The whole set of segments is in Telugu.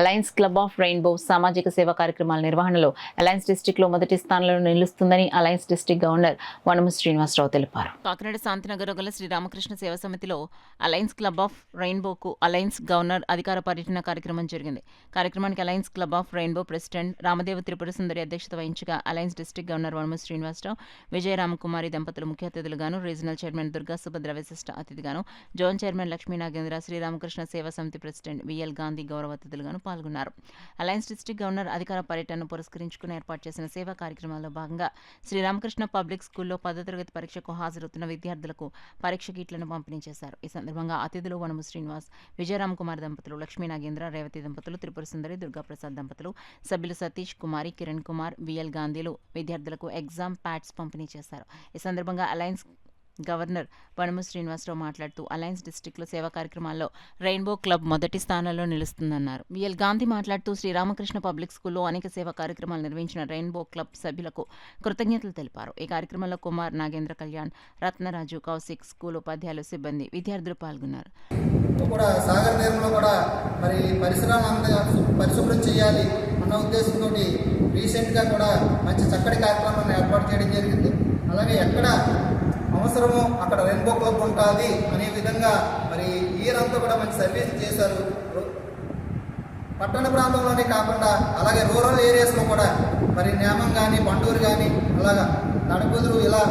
అలయన్స్ క్లబ్ ఆఫ్ రెయిన్బో సామాజిక సేవా కార్యక్రమాల నిర్వహణలో అలయన్స్ డిస్టిక్ లో మొదటి స్థానంలో నిలుస్తుందని అలయన్స్ డిస్టిక్ గవర్నర్ వనము శ్రీనివాసరావు తెలిపారు. కాకినాడ శాంతినగర్ గల శ్రీరామకృష్ణ సేవా సమితిలో అలయన్స్ క్లబ్ ఆఫ్ రెయిన్బోకు అలయన్స్ గవర్నర్ అధికార పర్యటన కార్యక్రమం జరిగింది. కార్యక్రమానికి alliance club of rainbow president Ramadeva Tripura Sundari అధ్యక్షత వహించగా అలయన్స్ డిస్టిక్ గవర్నర్ వనము శ్రీనివాసరావు, విజయరామకుమారి దంపతులు ముఖ్య అతిథులుగాను, రీజనల్ చైర్మన్ దుర్గా సుభద్ర విశిష్ట అతిథిగాను, జోన్ చైర్మన్ లక్ష్మీ నాగేంద్ర, శ్రీరామకృష్ణ సేవా సమితి ప్రెసిడెంట్ విఎల్ గాంధీ గౌరవ అతిథులుగాను పాల్గొన్నారు. అలయన్స్ డిస్టిక్ గవర్నర్ అధికార పర్యటనను పురస్కరించుకుని ఏర్పాటు చేసిన సేవా కార్యక్రమాల్లో భాగంగా శ్రీరామకృష్ణ పబ్లిక్ స్కూల్లో 10వ తరగతి పరీక్షకు హాజరవుతున్న విద్యార్థులకు పరీక్ష కిట్లను పంపిణీ చేశారు. ఈ సందర్భంగా అతిథులు వనము శ్రీనివాస్, విజయరామకుమార్ దంపతులు, లక్ష్మీ నాగేంద్ర, రేవతి దంపతులు, త్రిపుర సుందరి, దుర్గాప్రసాద్ దంపతులు, సభ్యులు సతీష్ కుమారి, కిరణ్ కుమార్, విఎల్ గాంధీలు విద్యార్థులకు ఎగ్జామ్ ప్యాడ్స్ పంపిణీ చేశారు. ఈ సందర్భంగా అలయన్స్ గవర్నర్ వనము శ్రీనివాసరావు మాట్లాడుతూ అలయన్స్ డిస్టిక్లో సేవా కార్యక్రమాల్లో రెయిన్బో క్లబ్ మొదటి స్థానంలో నిలుస్తుందన్నారు. విఎల్ గాంధీ మాట్లాడుతూ శ్రీరామకృష్ణ పబ్లిక్ స్కూల్లో అనేక సేవా కార్యక్రమాలు నిర్వహించిన రెయిన్బో క్లబ్ సభ్యులకు కృతజ్ఞతలు తెలిపారు. ఈ కార్యక్రమంలో కుమార్, నాగేంద్ర కళ్యాణ్, రత్నరాజు, కౌశిక్, స్కూల్ ఉపాధ్యాయులు, సిబ్బంది, విద్యార్థులు పాల్గొన్నారు. సాగర్ తీరంలో కూడా మరి పరిశుభ్రం చేయాలి అన్న ఉద్దేశంతో రీసెంట్గా కూడా మంచి చక్కటి కార్యక్రమాన్ని ఏర్పాటు చేయడం జరిగింది. అలాగే ఎక్కడ అవసరమో అక్కడ రెయిన్బో క్లబ్ ఉంటుంది అనే విధంగా మరి ఈరంతా కూడా మంచి సర్వీస్ చేశారు. పట్టణ ప్రాంతంలోనే కాకుండా అలాగే రూరల్ ఏరియాస్లో కూడా మరి నేమం కానీ, పండూరు కానీ, అలాగా నడకుదురు, ఇలా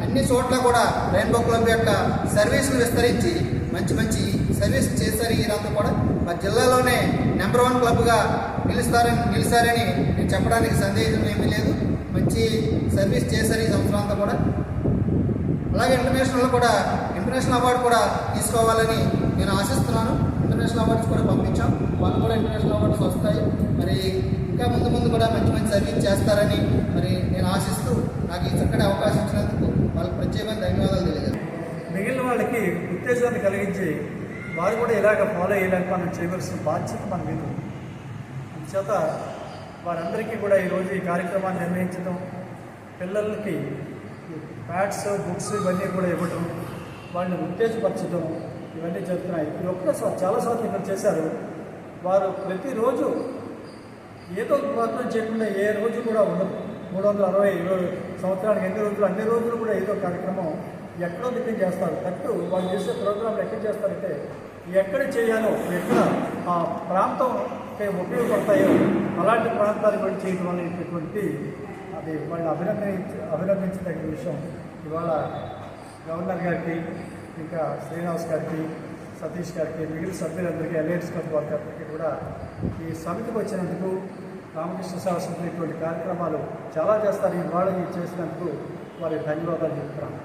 అన్ని చోట్ల కూడా రెయిన్బో క్లబ్ యొక్క సర్వీసులు విస్తరించి మంచి మంచి సర్వీస్ చేశారు. ఈరంతా కూడా మరి జిల్లాలోనే నెంబర్ 1 క్లబ్గా నిలిచారని నేను చెప్పడానికి సందేహం ఏమీ లేదు. మంచి సర్వీస్ చేశారు ఈ సంవత్సరం అంతా కూడా. అలాగే ఇంటర్నేషనల్ అవార్డు కూడా తీసుకోవాలని నేను ఆశిస్తున్నాను. ఇంటర్నేషనల్ అవార్డ్స్ కూడా పంపించాం, వాళ్ళు కూడా ఇంటర్నేషనల్ అవార్డ్స్ వస్తాయి. మరి ఇంకా ముందు కూడా మంచి మంచి సర్వీస్ చేస్తారని మరి నేను ఆశిస్తూ నాకు ఈ చక్కటి అవకాశం ఇచ్చినందుకు వాళ్ళకి ప్రత్యేకమైన ధన్యవాదాలు తెలియజేస్తాను. మిగిలిన వాళ్ళకి ఉత్తేజాన్ని కలిగించి వారు కూడా ఇలాగ ఫాలో అయ్యేలాగా మనం చేయవలసిన బాధ్యత మన మీద. అందుచేత వారందరికీ కూడా ఈరోజు ఈ కార్యక్రమాన్ని నిర్వహించడం, పిల్లలకి ప్యాడ్స్, బుక్స్ ఇవన్నీ కూడా ఇవ్వటం, వాళ్ళని ఉత్తేజపరచడం, ఇవన్నీ జరుగుతున్నాయి. ఇది ఒక్కసారి చాలాసార్లు ఇక్కడ చేశారు. వారు ప్రతిరోజు ఏదో ప్రయత్నం చేయకుండా ఏ రోజు కూడా ఉండదు. 360 సంవత్సరానికి ఎన్ని రోజులు, అన్ని రోజులు కూడా ఏదో కార్యక్రమం ఎక్కడో దిగ్గర చేస్తారు. కరెక్ట్ వాళ్ళు చేసే ప్రోగ్రాంలు ఎక్కడ చేస్తారంటే ఎక్కడ చేయాలో, ఎక్కడ ఆ ప్రాంతం ఉపయోగపడతాయో అలాంటి ప్రాంతాన్ని కూడా చేయడం అనేటటువంటి అది వాళ్ళు అభినందించదగిన విషయం. ఇవాళ గవర్నర్ గారికి, ఇంకా శ్రీనివాస్ గారికి, సతీష్ గారికి, మిగిలిన సభ్యులందరికీ, అలయన్స్ క్లబ్ వారికి కూడా ఈ సమితికి వచ్చినందుకు, రామకృష్ణ సేవా సమితి ఇటువంటి కార్యక్రమాలు చాలా చేస్తారు. ఇవాళ చేసినందుకు వారికి ధన్యవాదాలు చెప్తున్నాను.